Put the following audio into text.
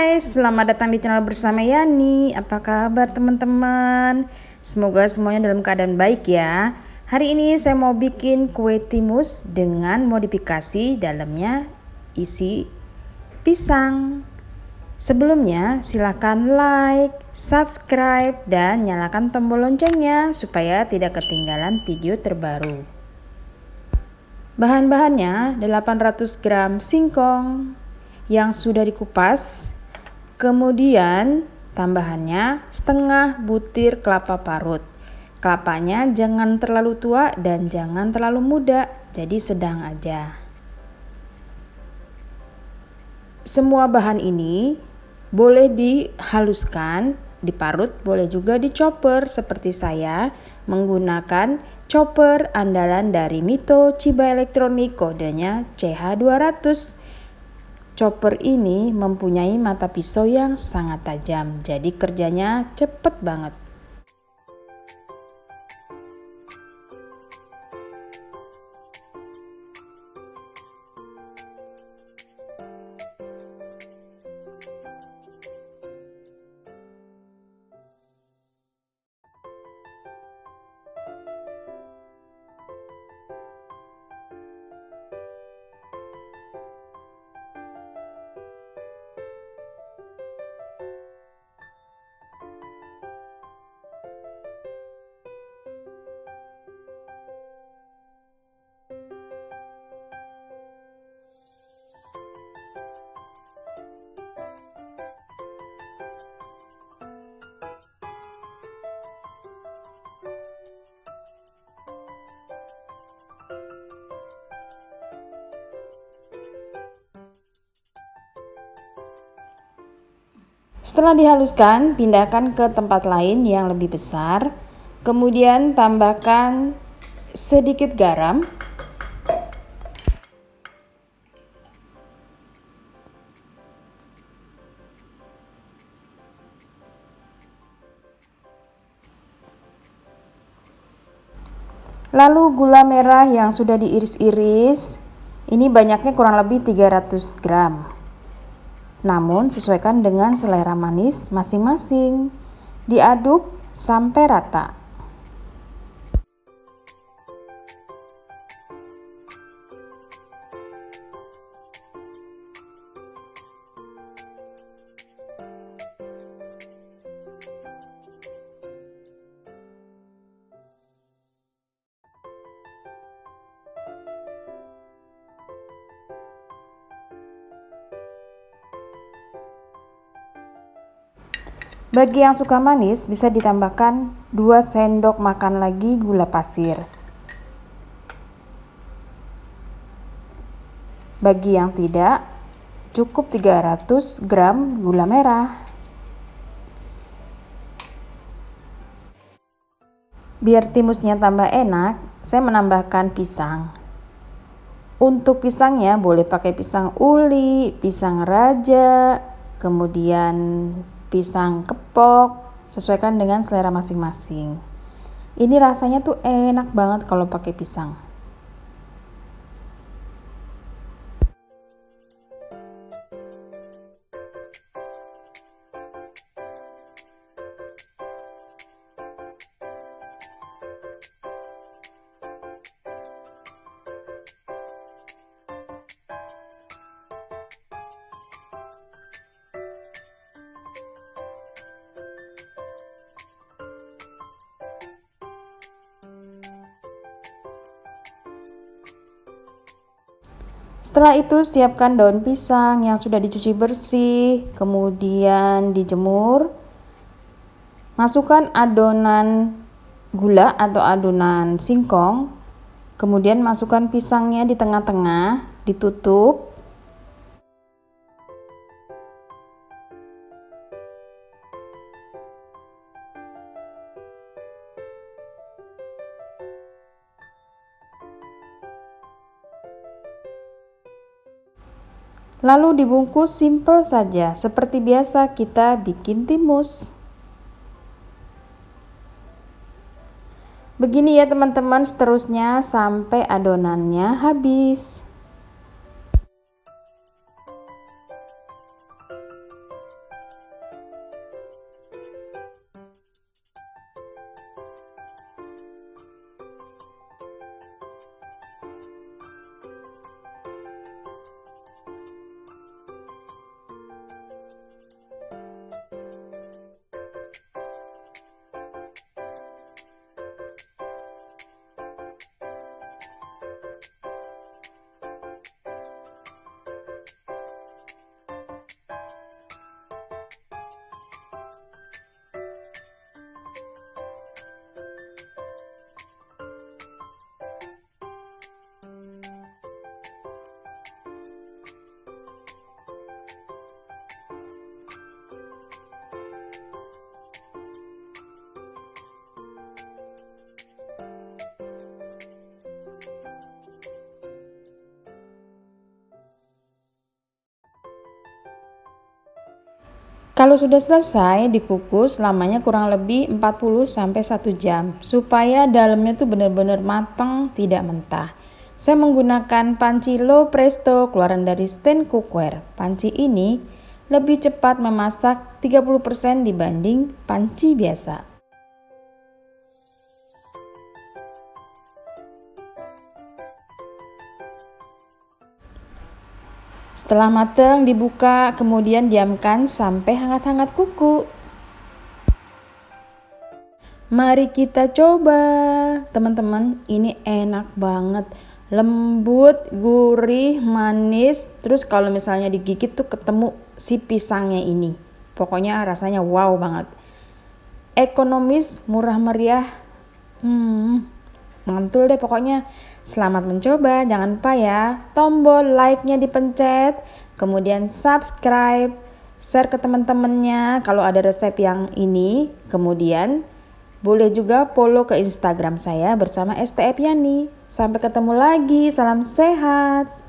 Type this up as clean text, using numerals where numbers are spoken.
Hai, selamat datang di channel bersama Yani. Apa kabar teman-teman? Semoga semuanya dalam keadaan baik ya. Hari ini saya mau bikin kue timus dengan modifikasi dalamnya isi pisang. Sebelumnya silahkan like, subscribe, dan nyalakan tombol loncengnya supaya tidak ketinggalan video terbaru. Bahan-bahannya 800 gram singkong yang sudah dikupas, kemudian tambahannya setengah butir kelapa parut. Kelapanya jangan terlalu tua dan jangan terlalu muda, jadi sedang aja. Semua bahan ini boleh dihaluskan, diparut, boleh juga dichopper seperti saya menggunakan chopper andalan dari Mito Chiba Elektronik, kodenya CH200. Chopper ini mempunyai mata pisau yang sangat tajam, jadi kerjanya cepet banget. Setelah dihaluskan, pindahkan ke tempat lain yang lebih besar. Kemudian tambahkan sedikit garam, lalu gula merah yang sudah diiris-iris. Ini banyaknya kurang lebih 300 gram. Namun sesuaikan dengan selera manis masing-masing. Diaduk sampai rata. Bagi yang suka manis, bisa ditambahkan 2 sendok makan lagi gula pasir. Bagi yang tidak, cukup 300 gram gula merah. Biar timusnya tambah enak, saya menambahkan pisang. Untuk pisangnya boleh pakai pisang uli, pisang raja, kemudian pisang kepok, sesuaikan dengan selera masing-masing. Ini rasanya tuh enak banget kalau pakai pisang. Setelah itu siapkan daun pisang yang sudah dicuci bersih, kemudian dijemur. Masukkan adonan gula atau adonan singkong, kemudian masukkan pisangnya di tengah-tengah, ditutup. Lalu dibungkus simple saja, seperti biasa kita bikin timus. Begini ya teman-teman, seterusnya sampai adonannya habis. Kalau sudah selesai dikukus, lamanya kurang lebih 40-1 jam supaya dalamnya tuh benar-benar matang, tidak mentah. Saya menggunakan panci low presto keluaran dari stand cookware. Panci ini lebih cepat memasak 30% dibanding panci biasa. Setelah matang dibuka, kemudian diamkan sampai hangat-hangat kuku. Mari kita coba. Teman-teman, ini enak banget. Lembut, gurih, manis. Terus kalau misalnya digigit tuh ketemu si pisangnya ini. Pokoknya rasanya wow banget. Ekonomis, murah meriah. Mantul deh pokoknya. Selamat mencoba. Jangan lupa ya, tombol like-nya dipencet, kemudian subscribe, share ke teman-temannya kalau ada resep yang ini. Kemudian boleh juga follow ke Instagram saya bersama STF Yani. Sampai ketemu lagi. Salam sehat.